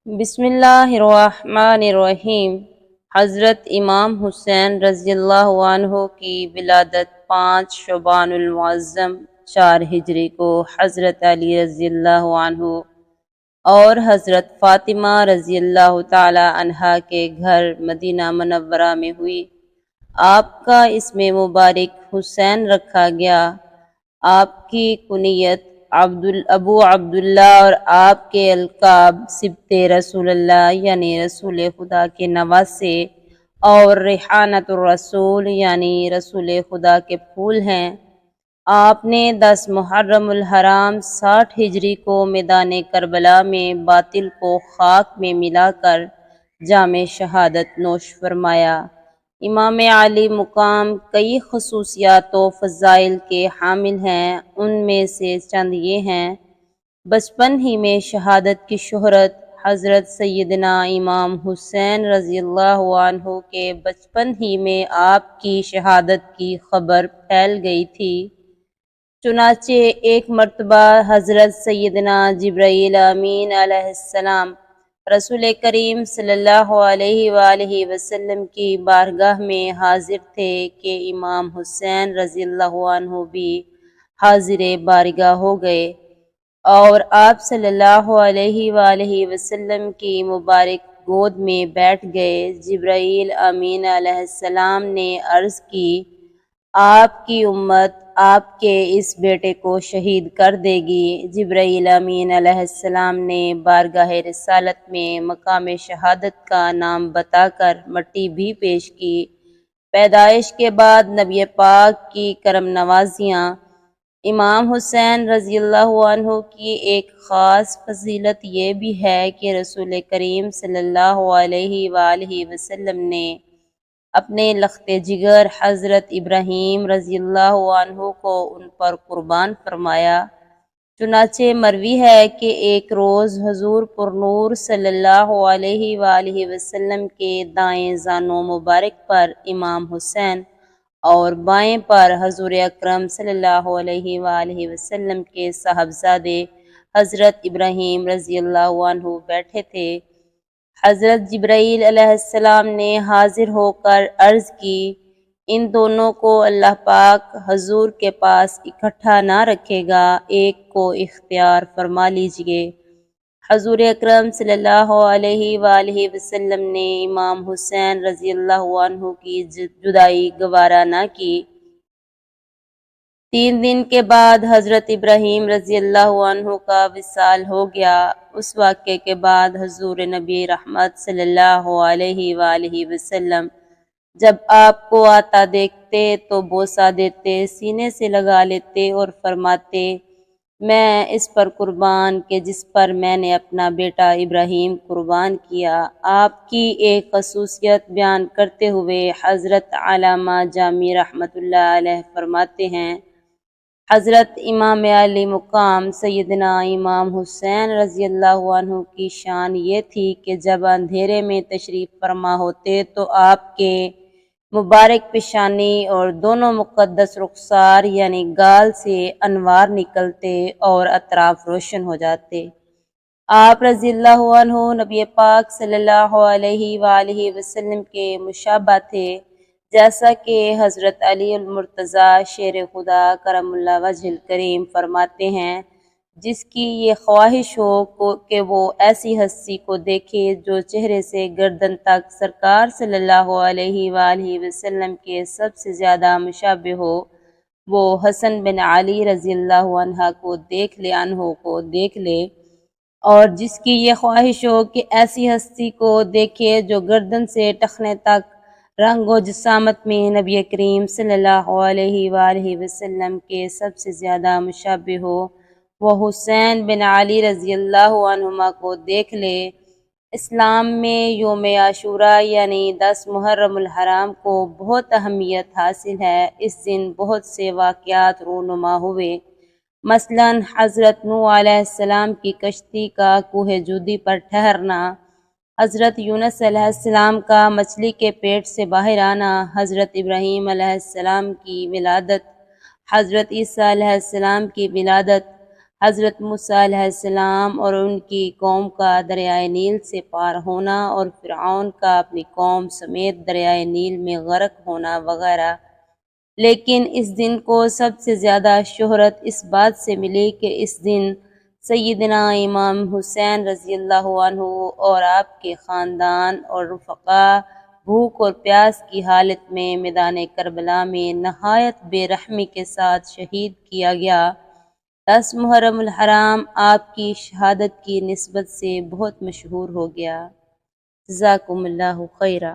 بسم اللہ الرحمن الرحیم۔ حضرت امام حسین رضی اللہ عنہ کی ولادت 5 شعبان المعظم 4 ہجری کو حضرت علی رضی اللہ عنہ اور حضرت فاطمہ رضی اللہ تعالی عنہا کے گھر مدینہ منورہ میں ہوئی۔ آپ کا اسم مبارک حسین رکھا گیا۔ آپ کی کنیت ابو عبداللہ اور آپ کے القاب سبط رسول اللہ یعنی رسول خدا کے نواسے اور ریحانۃ الرسول یعنی رسول خدا کے پھول ہیں۔ آپ نے 10 محرم الحرام 60 ہجری کو میدان کربلا میں باطل کو خاک میں ملا کر جام شہادت نوش فرمایا۔ امام علی مقام کئی خصوصیات و فضائل کے حامل ہیں، ان میں سے چند یہ ہیں۔ بچپن ہی میں شہادت کی شہرت۔ حضرت سیدنا امام حسین رضی اللہ عنہ کے بچپن ہی میں آپ کی شہادت کی خبر پھیل گئی تھی۔ چنانچہ ایک مرتبہ حضرت سیدنا جبرائیل امین علیہ السلام رسول کریم صلی اللہ علیہ وآلہ وسلم کی بارگاہ میں حاضر تھے کہ امام حسین رضی اللہ عنہ بھی حاضر بارگاہ ہو گئے اور آپ صلی اللہ علیہ وآلہ وسلم کی مبارک گود میں بیٹھ گئے۔ جبرائیل امین علیہ السلام نے عرض کی، آپ کی امت آپ کے اس بیٹے کو شہید کر دے گی۔ جبرائیل امین علیہ السلام نے بارگاہ رسالت میں مقام شہادت کا نام بتا کر مٹی بھی پیش کی۔ پیدائش کے بعد نبی پاک کی کرم نوازیاں۔ امام حسین رضی اللہ عنہ کی ایک خاص فضیلت یہ بھی ہے کہ رسول کریم صلی اللہ علیہ وآلہ وسلم نے اپنے لخت جگر حضرت ابراہیم رضی اللہ عنہ کو ان پر قربان فرمایا۔ چنانچہ مروی ہے کہ ایک روز حضور پر نور صلی اللہ علیہ وآلہ وسلم کے دائیں زانو مبارک پر امام حسین اور بائیں پر حضور اکرم صلی اللہ علیہ وآلہ وسلم کے صاحبزادے حضرت ابراہیم رضی اللہ عنہ بیٹھے تھے۔ حضرت جبرائیل علیہ السلام نے حاضر ہو کر عرض کی، ان دونوں کو اللہ پاک حضور کے پاس اکٹھا نہ رکھے گا، ایک کو اختیار فرما لیجئے۔ حضور اکرم صلی اللہ علیہ وآلہ وسلم نے امام حسین رضی اللہ عنہ کی جدائی گوارا نہ کی۔ 3 دن کے بعد حضرت ابراہیم رضی اللہ عنہ کا وصال ہو گیا۔ اس واقعے کے بعد حضور نبی رحمت صلی اللہ علیہ وآلہ وسلم جب آپ کو آتا دیکھتے تو بوسہ دیتے، سینے سے لگا لیتے اور فرماتے، میں اس پر قربان کہ جس پر میں نے اپنا بیٹا ابراہیم قربان کیا۔ آپ کی ایک خصوصیت بیان کرتے ہوئے حضرت علامہ جامی رحمۃ اللہ علیہ فرماتے ہیں، حضرت امام علی مقام سیدنا امام حسین رضی اللہ عنہ کی شان یہ تھی کہ جب اندھیرے میں تشریف فرما ہوتے تو آپ کے مبارک پیشانی اور دونوں مقدس رخسار یعنی گال سے انوار نکلتے اور اطراف روشن ہو جاتے۔ آپ رضی اللہ عنہ نبی پاک صلی اللہ علیہ وآلہ وسلم کے مشابہ تھے، جیسا کہ حضرت علی المرتضیٰ شیر خدا کرم اللہ وجہ الکریم فرماتے ہیں، جس کی یہ خواہش ہو کہ وہ ایسی ہستی کو دیکھے جو چہرے سے گردن تک سرکار صلی اللہ علیہ وآلہ وسلم کے سب سے زیادہ مشابہ ہو، وہ حسن بن علی رضی اللہ عنہ کو دیکھ لے، اور جس کی یہ خواہش ہو کہ ایسی ہستی کو دیکھے جو گردن سے ٹخنے تک رنگ و جسامت میں نبی کریم صلی اللہ علیہ وآلہ وسلم کے سب سے زیادہ مشابہ ہو، وہ حسین بن علی رضی اللہ عنہما کو دیکھ لے۔ اسلام میں یوم عاشوراء یعنی 10 محرم الحرام کو بہت اہمیت حاصل ہے۔ اس دن بہت سے واقعات رونما ہوئے، مثلا حضرت نوح علیہ السلام کی کشتی کا کوہ جودی پر ٹھہرنا، حضرت یونس علیہ السلام کا مچھلی کے پیٹ سے باہر آنا، حضرت ابراہیم علیہ السلام کی ولادت، حضرت عیسیٰ علیہ السلام کی ولادت، حضرت موسیٰ علیہ السلام اور ان کی قوم کا دریائے نیل سے پار ہونا اور فرعون کا اپنی قوم سمیت دریائے نیل میں غرق ہونا وغیرہ۔ لیکن اس دن کو سب سے زیادہ شہرت اس بات سے ملی کہ اس دن سیدنا امام حسین رضی اللہ عنہ اور آپ کے خاندان اور رفقا بھوک اور پیاس کی حالت میں میدان کربلا میں نہایت بے رحمی کے ساتھ شہید کیا گیا۔ 10 محرم الحرام آپ کی شہادت کی نسبت سے بہت مشہور ہو گیا۔ جزاکم اللہ خیرہ۔